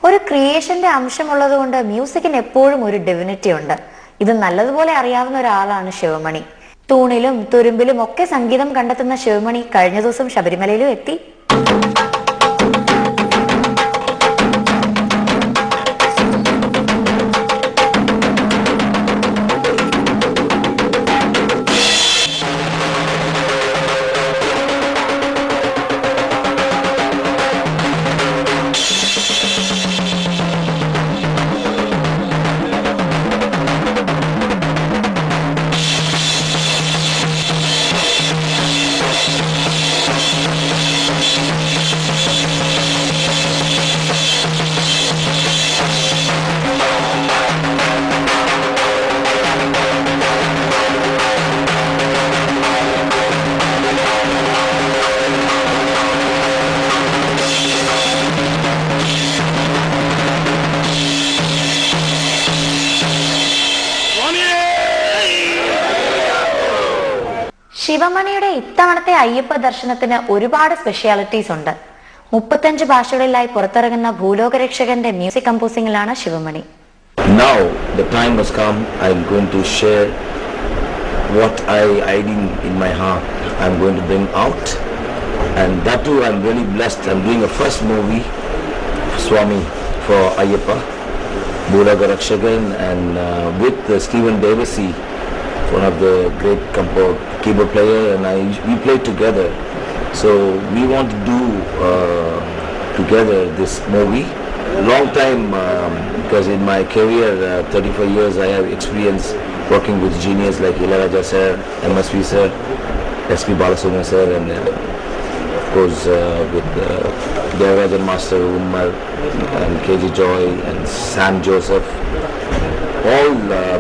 ഒരു ക്രിയേഷന്റെ അംശമുള്ളതുകൊണ്ട് മ്യൂസിക്കിന് എപ്പോഴും ഒരു ഡിവിനിറ്റി ഉണ്ട്. ഇത് നല്ലതുപോലെ അറിയാവുന്ന ഒരാളാണ് ശിവമണി. തൂണിലും തുരുമ്പിലും ഒക്കെ സംഗീതം കണ്ടെത്തുന്ന ശിവമണി കഴിഞ്ഞ ദിവസം ശബരിമലയിലും എത്തി. ശിവമണിയുടെ ഇത്തവണത്തെ അയ്യപ്പ ദർശനത്തിന് ഒരുപാട് സ്പെഷ്യാലിറ്റീസ് ഉണ്ട്. 35 ഭാഷകളിലായി പുറത്തിറങ്ങുന്ന ഭൂലോകരക്ഷകന്റെ മ്യൂസിക് കമ്പോസിംഗിലാണ് Sivamani. Now the time has come. I'm going to share what I hiding in my heart. I'm going to bring out, and that too I'm really blessed. I'm doing a first movie, Swami, for Ayyappa, Bhoolagarakshagan, and with Stephen Devasi, one of the great keyboard player, and we played together. So we want to do together this movie. Long time, because in my career, 35 years, I have experience working with genius like Ilayaraja sir, MSV sir, SP Balasubramanian sir, and of course with Devarajan master Umar and KG Joy and Sam Joseph, all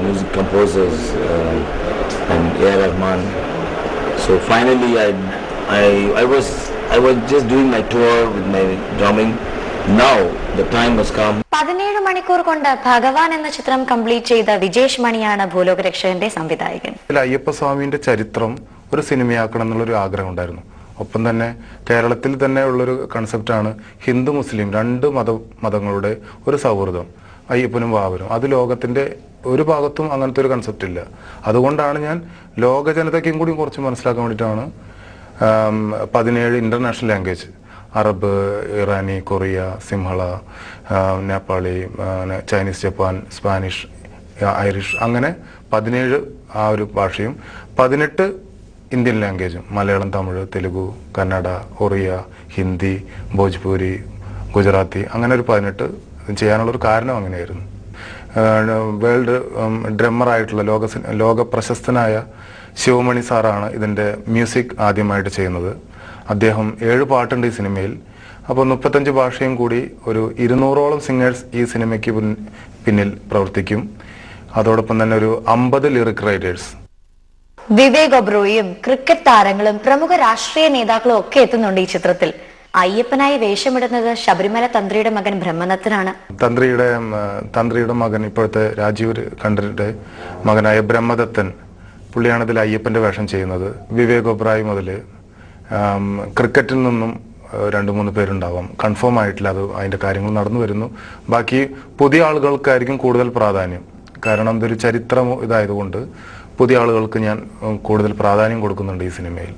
music composers and A.R. Rahman. So finally I was just doing my tour with my drumming. Now the time has come. 17 മണിക്കൂർ കൊണ്ട് ഭഗവാൻ എന്ന ചിത്രം complete ചെയ്ത വിജേഷ് മണിയാണ് ഭൂലോകരക്ഷകന്റെ സംവിധായകൻ. അയ്യപ്പ സ്വാമിന്റെ ചരിത്രം ഒരു സിനിമയാക്കണം എന്നുള്ളൊരു ആഗ്രഹം ഉണ്ടായിരുന്നു. ഒപ്പം തന്നെ കേരളത്തിൽ തന്നെ ഉള്ളൊരു കൺസെപ്റ്റാണ് ഹിന്ദു മുസ്ലിം രണ്ട് മതങ്ങളുടെ ഒരു സൗഹൃദം, അയ്യപ്പനും വാവനും. അത് ലോകത്തിന്റെ ഒരു ഭാഗത്തും അങ്ങനത്തെ ഒരു കൺസെപ്റ്റ് ഇല്ല. അതുകൊണ്ടാണ് ഞാൻ ലോക ജനതയ്ക്കും കൂടി കുറച്ച് മനസ്സിലാക്കാൻ വേണ്ടിയിട്ടാണ് 17 international language, Arab, Irani, Korea, Sinhala, Nepali, Chinese, Japan, Spanish, Irish, അങ്ങനെ 17 ആ ഒരു ഭാഷയും 18 ഇന്ത്യൻ ലാംഗ്വേജും, മലയാളം, തമിഴ്, തെലുഗു, കന്നഡ, ഒറിയ, ഹിന്ദി, ഭോജ്പൂരി, ഗുജറാത്തി, അങ്ങനെ ഒരു 18 ചെയ്യാനുള്ളൊരു കാരണം അങ്ങനെയായിരുന്നു. വേൾഡ് ഡ്രമ്മറായിട്ടുള്ള ലോക പ്രശസ്തനായ ശിവമണി സാറാണ് ഇതിൻ്റെ മ്യൂസിക് ആദ്യമായിട്ട് ചെയ്യുന്നത്. അദ്ദേഹം 7 പാട്ടുണ്ട് ഈ സിനിമയിൽ. അപ്പോൾ 35 ഭാഷയും കൂടി ഒരു 200ഓളം സിംഗേഴ്സ് ഈ സിനിമയ്ക്ക് പിന്നിൽ പ്രവർത്തിക്കും. അതോടൊപ്പം തന്നെ ഒരു 50 ലിറിക് റൈറ്റേഴ്സ്. വിവേക് ഒബ്രോയും ക്രിക്കറ്റ് താരങ്ങളും പ്രമുഖ രാഷ്ട്രീയ നേതാക്കളും ഒക്കെ എത്തുന്നുണ്ട് ഈ ചിത്രത്തിൽ. അയ്യപ്പനായി വേഷമിടുന്നത് ശബരിമല തന്ത്രിയുടെ മകൻ ബ്രഹ്മദത്തനാണ്. തന്ത്രിയുടെ മകൻ, ഇപ്പോഴത്തെ രാജീവ് ഖണ്ഡരുടെ മകനായ ബ്രഹ്മദത്തൻ, പുള്ളിയാണ് ഇതിൽ അയ്യപ്പന്റെ വേഷം ചെയ്യുന്നത്. വിവേക് ഒബ്രായി മുതൽ ക്രിക്കറ്റിൽ നിന്നും 2-3 പേരുണ്ടാവാം, കൺഫേം ആയിട്ടില്ല. അതിന്റെ കാര്യങ്ങൾ നടന്നു വരുന്നു. ബാക്കി പുതിയ ആളുകൾക്കായിരിക്കും കൂടുതൽ പ്രാധാന്യം. കാരണം ഇതൊരു ചരിത്രം ഇതായതുകൊണ്ട് പുതിയ ആളുകൾക്ക് ഞാൻ കൂടുതൽ പ്രാധാന്യം കൊടുക്കുന്നുണ്ട് ഈ സിനിമയിൽ.